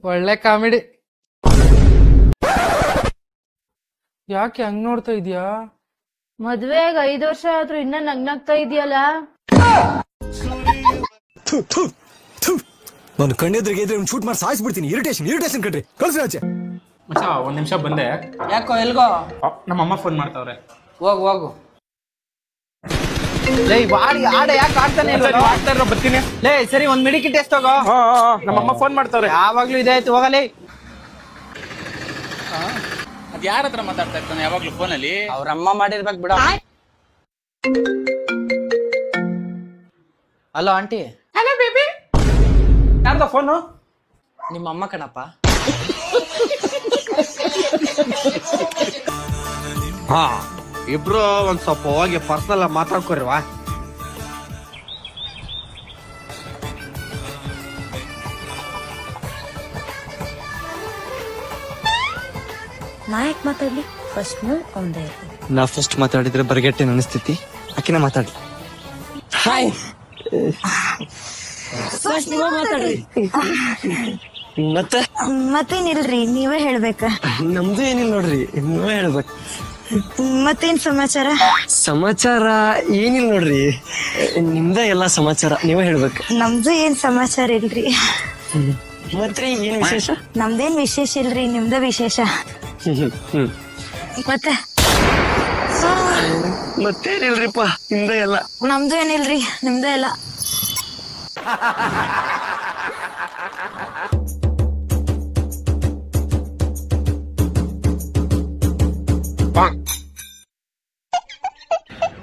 ಒಳ್ಳೆ ಕಾಮಿಡಿ. ಯಾಕೆ ಹಂಗ್ ನೋಡ್ತಾ ಇದೀಯಾ? ಮದ್ವೆಗ್ 5 ವರ್ಷ ಆದ್ರೂ ಇನ್ನ ನಗ್ನಾಗ್ತಾ ಇದೆಯಲ್ಲ. ನಾನು ಕಣ್ಣೆದ್ರಿಗೆ ಇದ್ರೆ ಶೂಟ್ ಮಾಡಿ ಸಾಯಿಸ್ಬಿಡ್ತೀನಿ. ಇರಿಟೇಷನ್ ಕಣ್ರಿ. ಕಳ್ಸಿ ಆಚೆ. ಮಚ್ಚ ಒಂದ್ ನಿಮಿಷ ಬಂದೆ. ಯಾಕೋ ಎಲ್ಗೋ? ನಮ್ಮಮ್ಮ ಫೋನ್ ಮಾಡ್ತಾವ್ರೆ. ಹೋಗು. ಲೇ ಬಾಡಿ ಆಡ ಯಾಕೆ ಆಡ್ತಾನೆ ಇಲ್ಲ? ಬರ್ತೀನಿ. ಲೇ ಸರಿ ಒಂದ್ ಮೆಡಿಕಲ್ ಟೆಸ್ಟ್ ಹೋಗೋ. ನಮ್ಮಮ್ಮ ಫೋನ್ ಮಾಡ್ತಾವ್ರೆ. ಯಾವಾಗ್ಲೂ ಇದಾಯ್ತು ಹೋಗಲೇ. ಅದ್ ಯಾರ ಹತ್ರ ಮಾತಾಡ್ತಾ ಇರ್ತಾನೆ ಯಾವಾಗ್ಲೂ ಫೋನಲ್ಲಿ? ಅವ್ರ ಅಮ್ಮ ಮಾಡಿರ್ಬೇಕು ಬಿಡ. Hello aunty. Hello baby. ಯಾರ್ದ ಫೋನು? ನಿಮ್ಮ ಅಮ್ಮ ಕಣಪ್ಪ. ಹಾ ಇಬ್ರು ಒಂದ್ ಸ್ವಲ್ಪ ಹೋಗಿ ಪರ್ಸನಲ್ ಮಾತಾಡ್ಕೊರಿವಾ. ನಾ ಯಾಕೆ ಮಾತಾಡ್ಲಿ? ಫಸ್ಟ್ ಒಂದೇ ನಾ ಫಸ್ಟ್ ಮಾತಾಡಿದ್ರೆ ಬರಗೆಟ್ಟೆ ಅನಿಸ್ತೈತಿ. ಆಕಿನ ಮಾತಾಡ್ಲಿ. ಹಾಯ್. ಮತ್ತೇನಿಲ್ರಿ, ನೀವೇ ಹೇಳ್ಬೇಕ. ನಮ್ದು ಏನಿಲ್ಲ ನೋಡ್ರಿ, ನೀವೇ ಹೇಳ್ಬೇಕು. ಮತ್ತೇನ್ ಸಮಾಚಾರ? ಸಮಾಚಾರ ಏನಿಲ್ಲ ನೋಡ್ರಿ, ನಿಮ್ದ ಎಲ್ಲಾ ಸಮಾಚಾರ ನೀವೇ ಹೇಳ್ಬೇಕು. ನಮ್ದು ಏನ್ ಸಮಾಚಾರ ಇಲ್ರಿ. ಮತ್ರಿ ಏನ್ ವಿಶೇಷ? ನಮ್ದೇನ್ ವಿಶೇಷ ಇಲ್ರಿ, ನಿಮ್ದ ವಿಶೇಷ. ಮತ್ತೆ ಮತ್ತೇನಿಲ್ರಿಪ್ಪ, ನಿಮ್ದ ಎಲ್ಲ. ನಮ್ದು ಏನಿಲ್ರಿ, ನಿಮ್ದ ಎಲ್ಲ.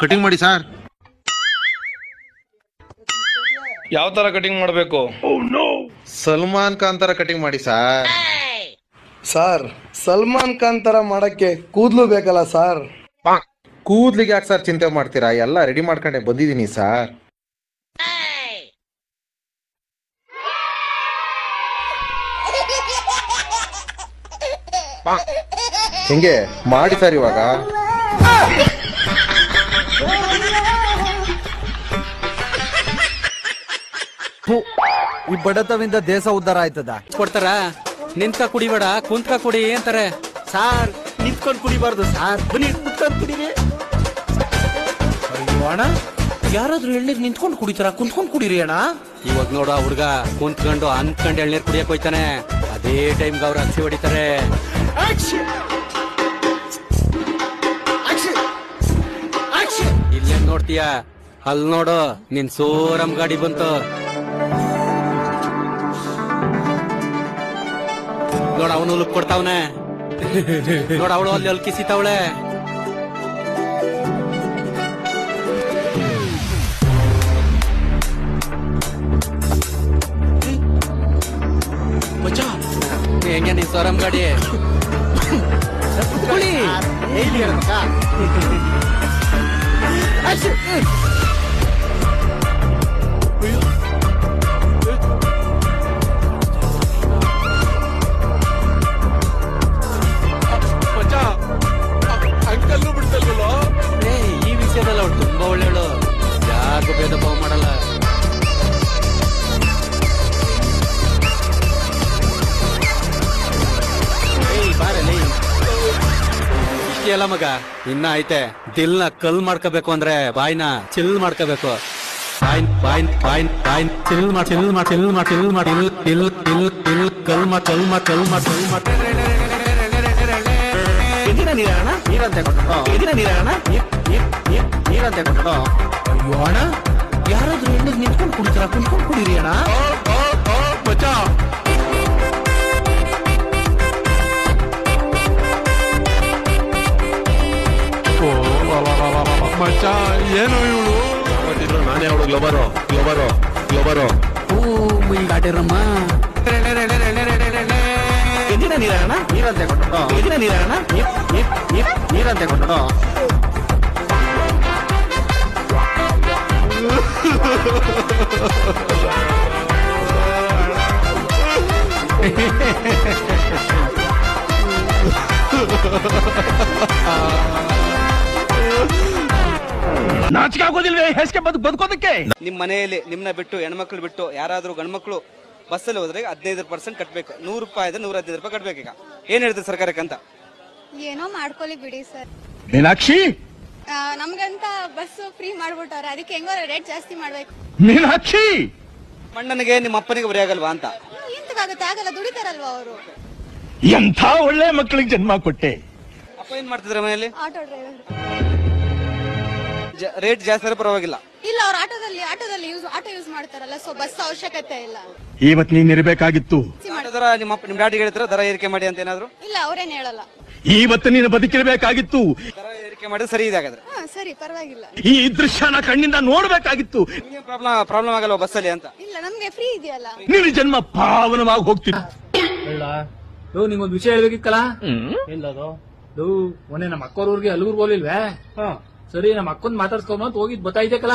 ಕಟಿಂಗ್ ಮಾಡಿ ಸರ್. ಯಾವ ತರ ಕಟಿಂಗ್ ಮಾಡಬೇಕು? ಸಲ್ಮಾನ್ ಖಾನ್ ತರ ಕಟಿಂಗ್ ಮಾಡಿ ಸರ್. ಸರ್ ಸಲ್ಮಾನ್ ಖಾನ್ ತರ ಮಾಡಕ್ಕೆ ಕೂದ್ಲು ಬೇಕಲ್ಲ ಸರ್. ಕೂದ್ಲಿಗೆ ಯಾಕೆ ಸರ್ ಚಿಂತೆ ಮಾಡ್ತೀರಾ? ಎಲ್ಲ ರೆಡಿ ಮಾಡ್ಕೊಂಡೆ ಬಂದಿದ್ದೀನಿ ಸರ್. ಹೆಂಗೆ ಮಾಡಿ ಸರ್ ಇವಾಗ? ಈ ಬಡತವಿಂದ ದೇಶ ಉದ್ಧಾರ ಆಯ್ತದ? ಕೊಡ್ತಾರ? ನಿಂತ್ಕ ಕುಡಿಬೇಡ, ಕುಂತ್ಕ ಕುಡಿ ಅಂತಾರೆ. ಸಾರ್ ನಿಂತ್ಕೊಂಡ್ ಕುಡಿಬಾರ್ದು ಸಾರ್, ಬನ್ನಿ ಕುತ್ಕೊಂಡ್ ಕುಡಿರಿ. ಅಣ್ಣ ಯಾರಾದ್ರೂ ಎಳ್ನೀರ್ ನಿಂತ್ಕೊಂಡು ಕುಡಿತಾರ? ಕುಂತ್ಕೊಂಡ್ ಕುಡೀರಿ ಅಣ್ಣ. ಇವಾಗ ನೋಡು ಹುಡ್ಗ ಕುಂತ್ಕೊಂಡು ಅನ್ಕೊಂಡ್ ಎಳ್ನೀರ್ ಕುಡಿಯಕ್ ಹೋಯ್ತಾನೆ. ಅದೇ ಟೈಮ್ಗೆ ಅವ್ರು ಹಚ್ಚಿ ಹೊಡಿತಾರೆ. ಇಲ್ಲೇನ್ ನೋಡ್ತೀಯ? ಅಲ್ ನೋಡು ನಿನ್ ಸೋರಂ ಗಾಡಿ ಬಂತು. ನೋಡ ಅವನು ಲುಕ್ ಕೊಡ್ತಾವನೆ. ನೋಡ ಅವಳು ಅಲ್ಲಿ ಕಿಸಿತಾವಳೆ. ಹೆಂಗೆ ನೀನ್ ಸೋರಂ ಗಾಡಿ? ಈ ವಿಷಯದಲ್ಲ ಅವಳು ತುಂಬಾ ಒಳ್ಳೆಯವಳು, ಯಾರಿಗೂ ಭೇದ ಭಾವ ಮಾಡಲ್ಲ. ಇಷ್ಟೇ ಅಲ್ಲ ಮಗ, ಇನ್ನ ಐತೆ. ದಿಲ್ನ ಕಲ್ ಮಾಡ್ಕೋಬೇಕು ಅಂದ್ರೆ ಬಾಯ್ನ ಚಿಲ್ ಮಾಡ್ಕೋಬೇಕು. ಯಾರಾದ್ರೂ ಹೆಣ್ಣು ನಿಂತ್ಕೊಂಡು ಕುಡಿತಾರ? ಕುಂತ್ಕೊಂಡು ಕುಡೀರಿ ಅಣ್ಣ. ಮಚ್ಚ ಏನು ಇವಳು? ನಾನೇ ಅವಳು ಗ್ಲೋಬರೋ. ಓ ಮೈ ಗಾಟಿರಮ್ಮ. ಎದಿನ ನೀರಣ್ಣ ನೀರಂತೆ ಕೊಟ್ಟು, ಎದಿನ ನೀರಣ್ಣ ನೀರಂತೆ ಕೊಟ್ಟು. ನಾಚಿಕೆ ಆಗೋದಿಲ್ವೇ ಹೆಸ್ಗೆ ಬದುಕೋದಕ್ಕೆ? ನಿಮ್ ಮನೆಯಲ್ಲಿ ನಿಮ್ನ ಬಿಟ್ಟು ಹೆಣ್ಮಕ್ಳು ಬಿಟ್ಟು ಯಾರಾದ್ರೂ ಗಂಡ್ಮಕ್ಳು ಬಸ್ಸಲ್ಲಿ ಹೋದ್ರೆ 15% ಕಟ್ಬೇಕು. 100 ರೂಪಾಯಿ ಇದ್ರೆ 115 ರೂಪಾಯಿ ಕಟ್ಬೇಕು. ಈಗ ಏನ್ ಹೇಳ್ತೀರಿ ಸರ್ಕಾರಕ್ಕೆ ಅಂತ? ಏನೋ ಮಾಡ್ಕೊಳ್ಳಿ ಬಿಡಿ ಸರ್. ಮೀನಾಕ್ಷಿ ನಮ್ಗಂತ ಬಸ್ ಫ್ರೀ ಮಾಡ್ಬಿಟ್ಟಾರೆ, ಅದಕ್ಕೆ ಹೆಂಗೋ ರೇಟ್ ಜಾಸ್ತಿ ಮಾಡ್ಬೇಕು. ಮೀನಾಕ್ಷಿ ಅಣ್ಣನಿಗೆ ನಿಮ್ಮ ಅಪ್ಪನಿಗೆ ಬರೀ ಆಗಲ್ವಾ ಅಂತ? ಎಂತಕ್ಕಾಗುತ್ತೆ, ಆಗಲ್ಲ, ದುಡಿತಾರಲ್ವಾ ಅವರು. ಎಂಥ ಒಳ್ಳೆ ಮಕ್ಕಳಿಗೆ ಜನ್ಮ ಕೊಟ್ಟೆ. ಅಪ್ಪ ಏನ್ ಮಾಡ್ತಿದ್ರೆ ಮನೆಯಲ್ಲಿ? Auto driver. ರೇಟ್ ಜಾಸ್ತಿ ಆದ್ರೆ ಪರವಾಗಿಲ್ಲ. ಇಲ್ಲ, ಅವ್ರು ಆಟೋದಲ್ಲಿ ಆಟೋ ಯೂಸ್ ಮಾಡ್ತಾರಲ್ಲ, ಸೊ ಬಸ್ ಅವಶ್ಯಕತೆ ಇಲ್ಲ. ಇವತ್ ನೀನ್ ಇರಬೇಕಾಗಿತ್ತು. ದರ ನಿಮ್ಮ ಡ್ಯಾಡಿಗೆ ಹೇಳ್ತಾರ ದರ ಏರಿಕೆ ಮಾಡಿ ಅಂತ ಏನಾದ್ರು? ಇಲ್ಲ, ಅವ್ರೇನ್ ಹೇಳಲ್ಲ. ಇವತ್ತು ನೀನು ಬದುಕಿರ್ಬೇಕಾಗಿತ್ತು. ದರ ಏರಿಕೆ ಮಾಡಿದ್ರೆ ಸರಿ ಇದೆ ಹಾಗಾದ್ರೆ. ಸರಿ, ಪರವಾಗಿಲ್ಲ. ಈ ದೃಶ್ಯನ ಕಣ್ಣಿಂದ ನೋಡ್ಬೇಕಾಗಿತ್ತು. ನಿಮ್ಗೆ ಪ್ರಾಬ್ಲಮ್ ಆಗಲ್ವಾ ಬಸ್ಸಲ್ಲಿ ಅಂತ? ಇಲ್ಲ, ನಮ್ಗೆ ಫ್ರೀ ಇದೆಯಲ್ಲ. ನಿನ್ನ ಜನ್ಮ ಪಾವನವಾಗಿ ಹೋಗ್ತಿತ್ತು. ನಿಮ್ಗೊಂದು ವಿಷಯ ಹೇಳ್ಬೇಕಿತ್ತಲ್ಲ. ಎಲ್ಲದು ಮೊನ್ನೆ ನಮ್ಮ ಅಕ್ಕವ್ರವ್ರಿಗೆ ಅಲ್ಗೂರ್ಗ್ ಹೋಗ್ಲಿಲ್ವೇ? ಸರಿ, ನಮ್ಮ ಅಕ್ಕಂದ್ ಮಾತಾಡ್ಸ್ಕೊಂಬಂತ ಹೋಗಿದ್ ಬತ್ತಾಯ್ತೇಕಲ್ಲ.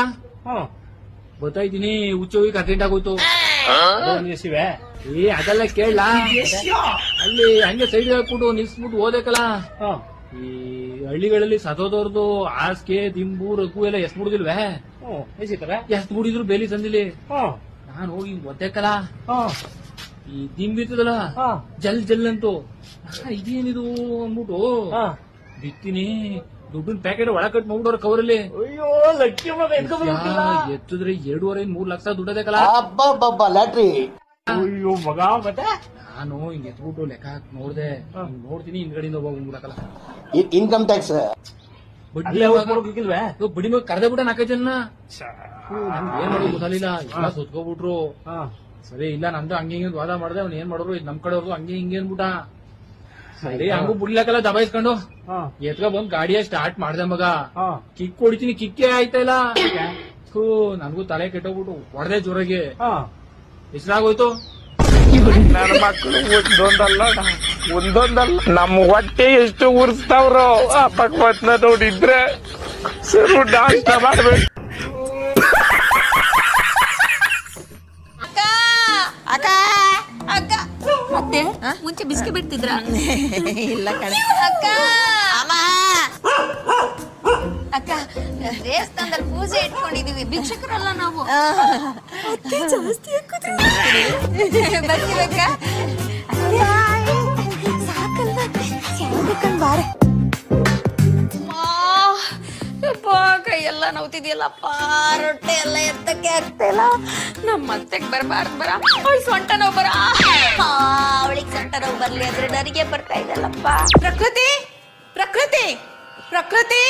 ಬತ್ತಾಯ್ತೀನಿ, ಹುಚ್ಚ ಹೋಗಿ ಅರ್ಜೆಂಟ್ ಆಗೋಯ್ತು. ಏ ಅದೆಲ್ಲ ಕೇಳಲ್ಲ, ಅಲ್ಲಿ ಹಂಗೆ ಸೈಡ್ ಹಾಕ್ಬಿಟ್ಟು ನಿಲ್ಸ್ಬಿಟ್ಟು ಹೋದೇಕಲ್ಲ. ಈ ಹಳ್ಳಿಗಳಲ್ಲಿ ಸತೋದವ್ರದ್ದು ಹಾಸ್ಗೆ ದಿಂಬು ರಘು ಎಲ್ಲ ಎಷ್ಟ್ ಮುಡಿದಿಲ್ವೇ? ಎಷ್ಟ್ ಮುಡಿದ್ರು ಬೇಲಿ ತಂದಿಲಿ. ನಾನ್ ಹೋಗಿ ಒದ್ದೇಕಲ್ಲ, ಈ ದಿಂಬಿರ್ತದಲ್ಲ ಜಲ್ ಜಲ್ ಅಂತೂ ಇದೇನಿದು ಅಂದ್ಬಿಟ್ಟು ಬಿತ್ತೀನಿ. ದುಡ್ಡಿನ ಪ್ಯಾಕೆಟ್ ಒಳ ಕಟ್ ಮಾಡ್ಬಿಡೋರ್ ಕವರಲ್ಲಿ. ಎತ್ತಿದ್ರೆ 2.5-3 ಲಕ್ಷ ದುಡ್ಡದೇಕಲ್ಲ. ಅಯ್ಯೋ ಮಗ, ಮತ್ತೆ ನಾನು ಹಿಂಗೆ ಎತ್ಬಿಟ್ಟು ಲೆಕ್ಕ ಹಾಕಿ ನೋಡ್ದೆ. ನೋಡ್ತೀನಿ ಹಿಂದ್ಗಡೆಯಿಂದ ಹೋಗ್ಬಿಡಕಲ್ಲ. ಇನ್ಕಮ್ ಟ್ಯಾಕ್ಸ್ ಬಡಿ ಮಗ ಕರ್ದೆ ಬಿಟ್ಟ 4 ಜನ. ಏನ್ ಮಾಡೋದು ಗೊತ್ತಾಗಲಿಲ್ಲ, ಎಲ್ಲ ಸುತ್ಕೋಬಿಟ್ರು. ಸರಿ, ಇಲ್ಲ ನಂದು ಹಂಗೆ ಹಿಂಗೆ ವಾದ ಮಾಡ್ದೆ. ಅವ್ನು ಏನ್ ಮಾಡೋರು, ಇದು ನಮ್ ಕಡೆಯವ್ರು ಹಂಗೆ ಹಿಂಗೆ ಅನ್ಬಿಟ್ಟ. ಸರಿ, ಹಂಗೂ ಬಿಡ್ಲಕ್ಕಲ್ಲ ದಬಾಯಿಸ್ಕೊಂಡು ಎತ್ಕ ಬಂದ್ ಗಾಡಿಯ ಸ್ಟಾರ್ಟ್ ಮಾಡ್ದೆ ಮಗ. ಕಿಕ್ ಹೊಡಿತೀನಿ, ಕಿಕ್ಕೇ ಆಯ್ತಾ ಇಲ್ಲ. ನನ್ಗೂ ತಲೆ ಕೆಟ್ಟೋಗ್ಬಿಟ್ಟು ಹೊಡೆದೆ ಜೋರಾಗಿ. ಹೆಸರಾಗೋಯ್ತು. ನನ್ನ ಮಕ್ಕಳು ಒಂದೊಂದಲ್ಲ ನಮ್ಮ ಹೊಟ್ಟೆ ಎಷ್ಟು ಉರ್ಸ್ತಾವ್ರೋ. ಆ ಪಕ್ವತ್ನ ನೋಡಿದ್ರೆ ಸರು ನಾಷ್ಟ ಮಾಡ್ಬೇಕು. ಅಕ್ಕ ಅಕ್ಕ ಮತ್ತೆ ಮುಂಚೆ ಬಿಸ್ಕೆ ಬಿಡ್ತಿದ್ರ? ಇಲ್ಲ ಕಣೆ ಅಕ್ಕ. ಅಕ್ಕ, ದೇವಸ್ಥಾನದಲ್ಲಿ ಪೂಜೆ ಇಟ್ಕೊಂಡಿದೀವಿ, ಭಿಕ್ಷಕರಲ್ಲ ನಾವು. ಜಾಸ್ತಿ ಬರ್ತೀವಕ್ಕ. ಸಾಕಲ್ಲ ಬಾರೆ. ಕೈ ಎಲ್ಲ ನೋವ್ತಿದ್ಯಲ್ಲಪ್ಪ, ರೊಟ್ಟೆ ಎಲ್ಲ ಎತ್ತಕ್ಕೆ ಆಗ್ತಿಲ್ಲ. ನಮ್ಮ ಅತ್ತೆಗ್ ಬರ್ಬಾರ್ದು ಬರ, ಅವಳು ಸೊಂಟ ನೋವು ಬರ. ಅವಳಿಗೆ ಸೊಂಟ ನೋವು ಬರ್ಲಿ ಅಂದ್ರೆ ನನಗೆ ಬರ್ತಾ ಇದಲ್ಲಪ್ಪ. ಪ್ರಕೃತಿ ಪ್ರಕೃತಿ ಪ್ರಕೃತಿ.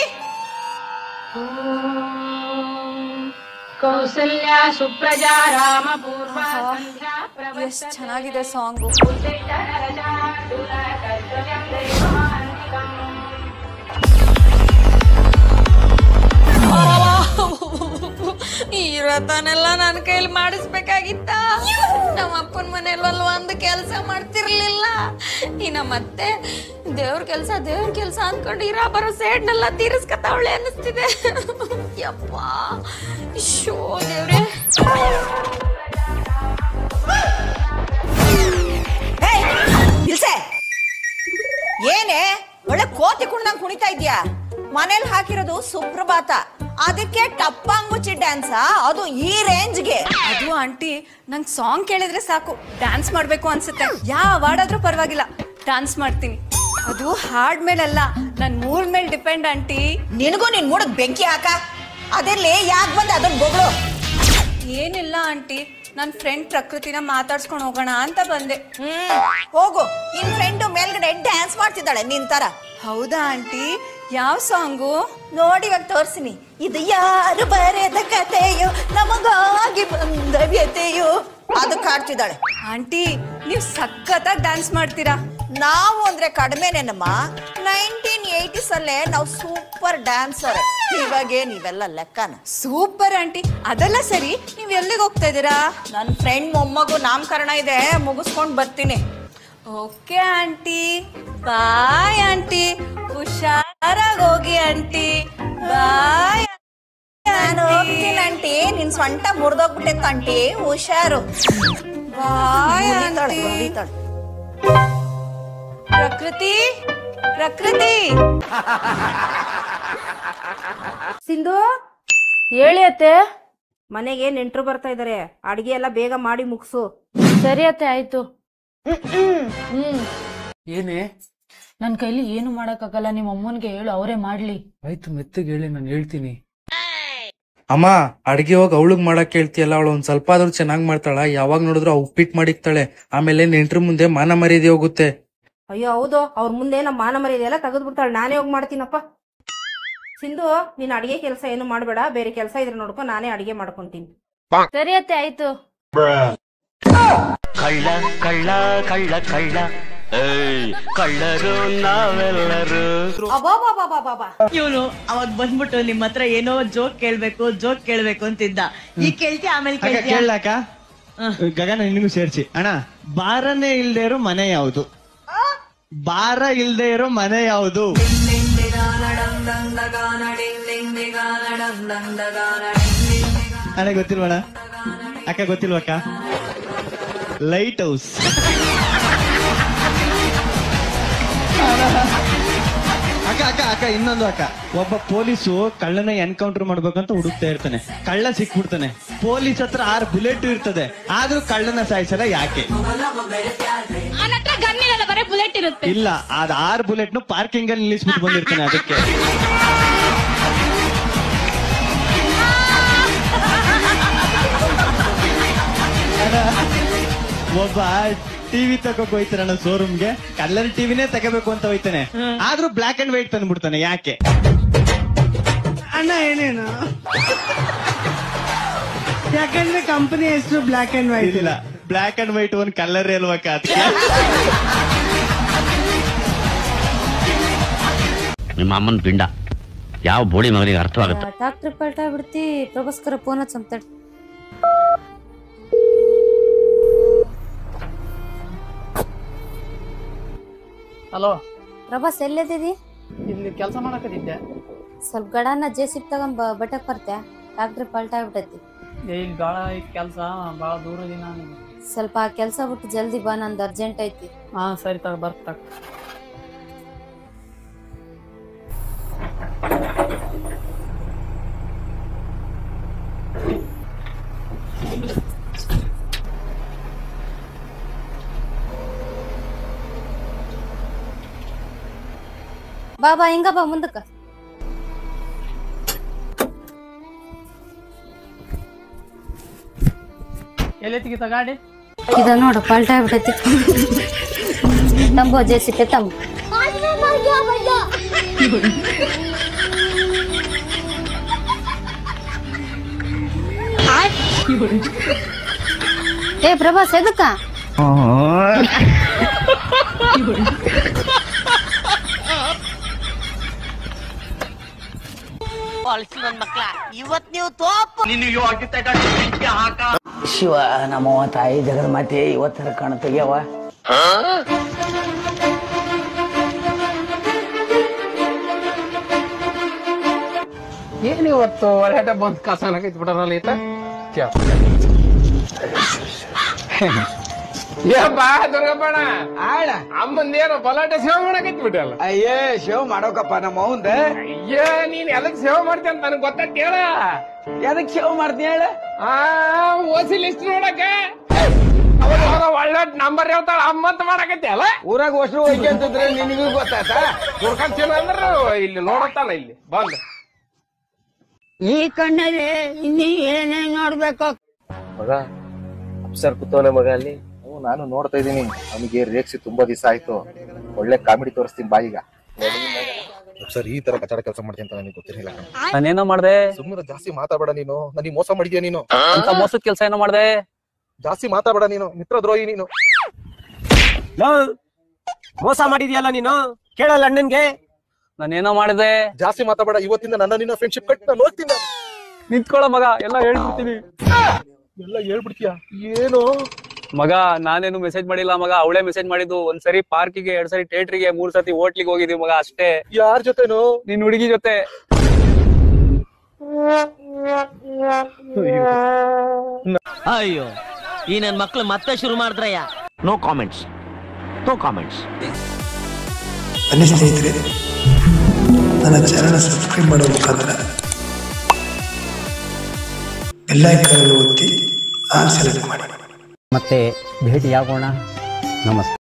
ಕೌಸಲ್ಯ ಸುಪ್ರಜಾ ರಾಮ ಪೂರ್ವ. ಎಷ್ಟು ಚೆನ್ನಾಗಿದೆ ಸಾಂಗು. ಈ ವ್ರತನೆಲ್ಲ ನನ್ನ ಕೈಲಿ ಮಾಡಿಸ್ಬೇಕಾಗಿತ್ತ. ನಮ್ಮ ಅಪ್ಪನ ಮನೆಯಲ್ಲ ಒಂದು ಕೆಲಸ ಮಾಡ್ತಿರ್ಲಿಲ್ಲ. ಈ ನಮ್ಮತ್ತೆ ದೇವ್ರ ಕೆಲ್ಸ ಅನ್ಕೊಂಡು ಇರ ಬರೋ ಸೇಡ್ನೆಲ್ಲ ತೀರಿಸ್ಕತಾವಳೆ ಅನ್ನಿಸ್ತಿದೆ. ಯಪ್ಪ, ಶೋ ದೇವ್ರೆ. ಏನೇ ಒಳ್ಳೆ ಕೋತಿ ಕುಣ್ದಂಗ್ ಕುಣಿತಾ ಇದ್ಯಾ? ಮನೇಲಿ ಹಾಕಿರೋದು ಸುಪ್ರಭಾತ, ಅದಕ್ಕೆ ಟಪ್ಪಂಗ್ ಮುಚ್ಚಿ ಡ್ಯಾನ್ಸ, ಅದು ಈ ರೇಂಜ್ಗೆ. ಅದು ಆಂಟಿ, ನಂಗೆ ಸಾಂಗ್ ಕೇಳಿದ್ರೆ ಸಾಕು ಡ್ಯಾನ್ಸ್ ಮಾಡ್ಬೇಕು ಅನ್ಸುತ್ತೆ. ಯಾವ ಹಾಡಾದ್ರೂ ಪರವಾಗಿಲ್ಲ, ಡ್ಯಾನ್ಸ್ ಮಾಡ್ತೀನಿ. ಅದು ಹಾಡ್ ಮೇಲಲ್ಲ, ನನ್ ಮೂಡ್ ಮೇಲೆ ಡಿಪೆಂಡ್ ಆಂಟಿ. ನಿನಗೂ ನಿನ್ ಮೂಡಕ್ ಬೆಂಕಿ ಹಾಕ. ಅದಿರ್ಲಿ, ಯಾಕೆ ಬಂದೆ ಅದನ್ನ ಬೊಗಳು? ಏನಿಲ್ಲ ಆಂಟಿ, ನನ್ ಫ್ರೆಂಡ್ ಪ್ರಕೃತಿನ ಮಾತಾಡ್ಸ್ಕೊಂಡು ಹೋಗೋಣ ಅಂತ ಬಂದೆ. ಹೋಗು, ನಿನ್ ಫ್ರೆಂಡು ಮೇಲ್ಗಡೆ ಡ್ಯಾನ್ಸ್ ಮಾಡ್ತಿದ್ದಾಳೆ ನಿನ್ ತರ. ಹೌದಾ ಆಂಟಿ? ಯಾವ ಸಾಂಗು? ನೋಡಿ ಇವಾಗ ತೋರ್ಸಿನಿ. ಇದು ಯಾರು ಬರೆದ ಕಥೆಯೋ, ನಮಗಾಗಿ ಬಂದ ವ್ಯತೆಯೋ, ಅದಕ್ಕೆ ಹಾಡ್ತಿದ್ದಾಳೆ. ಆಂಟಿ, ನೀವ್ ಸಖತ್ತಾಗಿ ಡ್ಯಾನ್ಸ್ ಮಾಡ್ತೀರಾ. ನಾವು ಅಂದ್ರೆ ಕಡಿಮೆನೇನಮ್ಮ. 1980s ಅಲ್ಲೇ ನಾವು ಸೂಪರ್ ಡ್ಯಾನ್ಸರ್. ಇವಾಗೇ ನೀವೆಲ್ಲ ಲೆಕ್ಕನ. Super aunty. ಅದೆಲ್ಲ ಸರಿ, ನೀವ್ ಎಲ್ಲಿಗೆ ಹೋಗ್ತಾ ಇದೀರಾ? ನನ್ನ ಫ್ರೆಂಡ್ ಮೊಮ್ಮಗು ನಾಮಕರಣ ಇದೆ, ಮುಗಿಸ್ಕೊಂಡ್ ಬರ್ತೀನಿ. Okay aunty, bye aunty. ಹುಷಾರಾಗಿ ಹೋಗಿ ಆಂಟಿ. ಬಾಯ್. ನಾನು ಹೋಗ್ತೀನಿ ಆಂಟಿ. ನಿನ್ ಸೊಂಟ ಮುರಿದೋಗ್ಬಿಟ್ಟೆ ಆಂಟಿ, ಹುಷಾರು. Bye aunty. ಪ್ರಕೃತಿ ಪ್ರಕೃತಿ. ಸಿಂಧು, ಹೇಳಿ ಅತ್ತೆ. ಮನೆಗೆ ನೆಂಟ್ರು ಬರ್ತಾ ಇದಾರೆ, ಅಡಿಗೆ ಎಲ್ಲ ಬೇಗ ಮಾಡಿ ಮುಗಿಸು. ಸರಿ ಅತ್ತೆ ಆಯ್ತು. ಏನೇ? ನನ್ ಕೈಲಿ ಏನು ಮಾಡಕ್ಕಾಗಲ್ಲ, ನಿಮ್ ಅಮ್ಮನ್ಗೆ ಹೇಳು, ಅವರೇ ಮಾಡ್ಲಿ. ಆಯ್ತು, ಮೆತ್ತಗೆ ಹೇಳಿ, ನಾನು ಹೇಳ್ತೀನಿ. ಅಮ್ಮ ಅಡ್ಗೆ ಹೋಗಿ ಅವಳಿಗೆ ಮಾಡಕ್ ಹೇಳ್ತೀಯಲ್ಲ, ಅವಳು ಒಂದ್ ಸ್ವಲ್ಪ ಆದ್ರೂ ಚೆನ್ನಾಗ್ ಮಾಡ್ತಾಳ. ಯಾವಾಗ ನೋಡಿದ್ರು ಉಪ್ಪಿಟ್ಟು ಮಾಡಿಕ್ತಾಳೆ. ಆಮೇಲೆ ನೆಂಟ್ರ ಮುಂದೆ ಮಾನ ಮರ್ಯಾದೆ ಹೋಗುತ್ತೆ. ಅಯ್ಯೋ ಹೌದು, ಅವ್ರ ಮುಂದೆ ನಮ್ಮ ಮಾನ ಮರ್ಯಾದೆ ಎಲ್ಲ ತೆಗೆದು ಬಿಡ್ತಾಳೆ. ನಾನೇ ಹೋಗಿ ಮಾಡ್ತೀನಪ್ಪ. ಸಿಂಧು, ನೀನ್ ಅಡಿಗೆ ಕೆಲಸ ಏನು ಮಾಡ್ಬೇಡ, ಬೇರೆ ಕೆಲಸ ಇದ್ರೆ ನೋಡ್ಕೊ, ನಾನೇ ಅಡಿಗೆ ಮಾಡ್ಕೊಂತೀನಿ. ಸರಿ ಅತ್ತೆ ಆಯ್ತು. ಕಳ್ಳ ಕಳ್ಳ ಕಳ್ಳ ಕಳ್ಳ ಕಳ್ಳರು ನಾವೆಲ್ಲರೂ. ಇವನು ಅವಾಗ ಬಂದ್ಬಿಟ್ಟು ನಿಮ್ ಹತ್ರ ಏನೋ ಜೋಕ್ ಕೇಳ್ಬೇಕು ಅಂತಿದ್ದ. ಈಗ ಕೇಳ್ತಿ, ಆಮೇಲೆ ಕೇಳಕ್ಕ ಗಗನ ನಿನಗೂ ಸೇರ್ಸಿ. ಅಣ್ಣ, ಬಾರನೇ ಇಲ್ದೇ ಇರೋ ಮನೆ ಯಾವುದು? ಬಾರ ಇಲ್ದೇ ಇರೋ ಮನೆ ಯಾವುದು? ಅಣ್ಣ ಗೊತ್ತಿಲ್ವಣ್ಣ? ಅಕ್ಕ ಗೊತ್ತಿಲ್ವಕ್ಕ? Light house. ಅಕ್ಕ ಅಕ್ಕ ಅಕ್ಕ ಇನ್ನೊಂದು ಅಕ್ಕ, ಒಬ್ಬ ಪೊಲೀಸು ಕಳ್ಳನ ಎನ್ಕೌಂಟರ್ ಮಾಡ್ಬೇಕಂತ ಹುಡುಕ್ತಾ ಇರ್ತಾನೆ. ಕಳ್ಳ ಸಿಕ್ಬಿಡ್ತಾನೆ. ಪೊಲೀಸ್ ಹತ್ರ 6 ಬುಲೆಟ್ ಇರ್ತದೆ, ಆದ್ರೂ ಕಳ್ಳನ ಸಾಯಿಸಲ್ಲ. ಯಾಕೆ? ಇಲ್ಲ, ಅದ್ 6 ಬುಲೆಟ್ ಪಾರ್ಕಿಂಗ್ ಅಲ್ಲಿ ನಿಲ್ಲಿಸ್ಬಿಟ್ಟು ಬಂದಿರ್ತಾನೆ. ಅದಕ್ಕೆ ಒಬ್ಬ ಟಿವಿ ತಗೋಕ್ ಹೋಯ್ತಾನ ಶೋರೂಮ್ಗೆ, ಕಲರ್ ಟಿವಿನೇ ತಗೋಬೇಕು ಅಂತ ಹೋಯ್ತಾನೆ, ಆದ್ರೂ ಬ್ಲಾಕ್ ಅಂಡ್ ವೈಟ್ ತಂದ್ಬಿಡ್ತಾನೆ. ಯಾಕೆ? ಅಣ್ಣ ಏನೇನು? ಯಾಕಂದ್ರೆ ಕಂಪನಿ ಹೆಸರು ಬ್ಲಾಕ್ ಅಂಡ್ ವೈಟ್. ಇಲ್ಲ, ಬ್ಲಾಕ್ ಅಂಡ್ ವೈಟ್ ಒಂದ್ ಕಲರ್ ಅಲ್ವಕ್ಕ. ನಿಮ್ಮ ಅಮ್ಮನ ಪಿಂಡ ಯಾವ ಬೋಳಿ ಮಗನಿಗೆ ಅರ್ಥವಾಗುತ್ತೆ? ಡಾಕ್ಟರ್ ಪಲ್ಟಾ ಬಿಡ್ತಿ ಪ್ರಭಾಸ್ಕರ ಫೋನ್ ಹಚ್ಚಂತ. ಹಲೋ ಪ್ರಭಾಸ್, ಎಲ್ಲದಿದಿ? ಇಲ್ಲಿ ಕೆಲಸ ಮಾಡಕತ್ತಿದ್ದೆ. ಸ್ವಲ್ಪ ಗಡಾನ ಜೆಸಿಪ್ ತಗೊಂಡ್ ಬಟಕ್ ಬರ್ತೆ. ಡಾಕ್ಟರ್ ಪಲ್ಟಾ ಬಿಟ್ಟೈತಿ. ಇಲ್ಲಿ ಬಾಳ ಐತಿ ಕೆಲಸ, ಬಾಳ ದೂರ ದಿನ. ಸ್ವಲ್ಪ ಆ ಕೆಲಸ ಬಿಟ್ಟು ಜಲ್ದಿ ಬಾ, ನಂದು ಅರ್ಜೆಂಟ್ ಐತಿ. ಹಾ ಸರಿ, ಬರ್ತಾಗ. ಬಾಬಾ ಹಿಂಗ ಬಾ ಮುಂದಕ್ಕ. ಎಲ್ಲೆತ್ತಿಗಿತ ಗಾಡಿ? ಇದ ನೋಡು, ಪಲ್ಟಾ ಬಿಟ್ಟೈತಿ. ತಂಬೋ ಜೆಸಿಪಿ ತಂಬ. ಏ ಪ್ರಭಾಸ್, ಎದಕ್ಕ? ಇವತ್ ನೀವು ತೋಪ್ ಶಿವ ನಮ್ಮವ್ವ ತಾಯಿ ಜಗನ್ಮಾತೆ ಇವತ್ತರ ಕಣ ತೆಗ್ಯವ. ಏನಿವತ್ತು ಒಳ್ಳೆ ಬಂದ್ ಕಸನ ಕೈತ್ಬಿಟ್ಟಾರಲ್ಲ ಈತ. ಬಾ ದುರ್ಗಪ್ಪಣ, ಅಮ್ಮಂದೇನು ಬಲಾಟೆ ಸೇವೆ ಮಾಡಕೈತಿ ಬಿಟ್ಟಲ್ಲ. ಅಯ್ಯೇ ಸೇವ್ ಮಾಡೋಕಪ್ಪ ನಮ್ಮ ಅವಂದ. ಅಯ್ಯ, ನೀನ್ ಎದಕ್ ಸೇವೆ ಮಾಡ್ತಿ ಅಂತ ನನಗ್ ಗೊತ್ತಾಗ್ತಿ ಹೇಳ. ಎದಕ್ ಸೇವ್ ಮಾಡ್ತೀನಿ ಹೇಳ? ಓಸಿ ಲಿಸ್ಟ್ ನೋಡಕ ಒಳ್ಳೆ ನಂಬರ್ ಹೇಳ್ತಾಳ ಅಮ್ಮಂತ ಮಾಡಕೈತಿ ಅಲ್ಲ. ಊರಾಗ ಹೊಸರು ಹೋಗಿ ಅಂತಂದ್ರೆ ನಿನಗೂ ಗೊತ್ತಾತ. ದುರ್ಗಂತೀನ ಅಂದ್ರ ಇಲ್ಲಿ ನೋಡತ್ತಾನ ಇಲ್ಲಿ ಬಂದ್. ಈ ಕಣ್ಣಲ್ಲಿ ಇನ್ನೀ ಏನೇನ್ ನೋಡ್ಬೇಕು? ಮಗ ಅಪ್ಸರ್ ಕೂತವನೆ ಮಗ ಅಲ್ಲಿ. ನಾನು ನೋಡ್ತಾ ಇದೀನಿ. ಅವನಿಗೆ ರೇಕ್ಸಿ ತುಂಬಾ ದಿವಸ ಆಯ್ತು. ಒಳ್ಳೆ ಕಾಮಿಡಿ ತೋರಿಸ್ತೀನಿ ಬಾಯಿಗ. ಸರ್, ಈ ತರ ಕಚಡ ಕೆಲಸ ಮಾಡ್ತೀನಿ ಅಂತ ನನಗೆ ಗೊತ್ತಿರಲಿಲ್ಲ. ನಾನೇನೋ ಮಾಡ್ದೆ? ಸುಮ್ಮನೆ ಜಾಸ್ತಿ ಮಾತಾಡಬೇಡ ನೀನು. ನನಗೆ ಮೋಸ ಮಾಡಿದ್ಯಾ ನೀನು. ಅಂತ ಮೋಸದ ಕೆಲಸ ಏನೋ ಮಾಡ್ದೆ? ಜಾಸ್ತಿ ಮಾತಾಡಬೇಡ ನೀನು, ಮಿತ್ರ ದ್ರೋಹಿ ನೀನು. ಮೋಸ ಮಾಡಿದ್ಯಲ್ಲ ನೀನು, ಕೇಳಲ್ಲ ಅಣ್ಣನ್ಗೆ. ನಾನೇನೋ ಮಾಡಿದೆ? ಜಾಸ್ತಿ ಮಾತಾಡಬೇಡ. ಇವತ್ತಿಂದ ನನ್ನ ನಿನ್ನ ಫ್ರೆಂಡ್ಶಿಪ್ ಕಟ್ ನಾನು ನೋಡ್ತೀನಿ. ನಿಂತ್ಕೊಳ್ಳೋ ಮಗ, ಎಲ್ಲ ಹೇಳ್ಬಿಡ್ತೀನಿ. ಎಲ್ಲ ಹೇಳ್ಬಿಡ್ತೀಯ? ಏನು ಮಗ, ನಾನೇನು ಮೆಸೇಜ್ ಮಾಡಿಲ್ಲ ಮಗ, ಅವಳೇ ಮೆಸೇಜ್ ಮಾಡಿದ್ದು. ಒಂದ್ಸರಿ ಪಾರ್ಕಿಗೆ, 2 ಸರಿ ಥಿಯೇಟ್ರಿಗೆ, 3 ಸತಿ ಹೋಟ್ಲಿಗೆ ಹೋಗಿದೀವಿ ಮಗ, ಅಷ್ಟೇ. ಯಾರ ಜೊತೆನೋ? ನಿನ್ ಹುಡುಗಿ ಜೊತೆ. ಅಯ್ಯೋ, ಈ ನನ್ ಮಕ್ಳು ಮತ್ತೆ ಶುರು ಮಾಡಿದ್ರಯ್ಯ. No comments, no comments. ಬನ್ನಿ ಸ್ನೇಹಿತರೆ, ನನ್ನ ಚಾನಲ್ ಸಬ್ಸ್ಕ್ರೈಬ್ ಮಾಡೋ ಮುಖಾಂತರ ಬೆಲ್ ಐಕಾನ್ ಒತ್ತಿ ಆಲ್ ಸೆಲೆಕ್ಟ್ ಮಾಡಿ. ಮತ್ತೆ ಭೇಟಿಯಾಗೋಣ. ನಮಸ್ತೆ.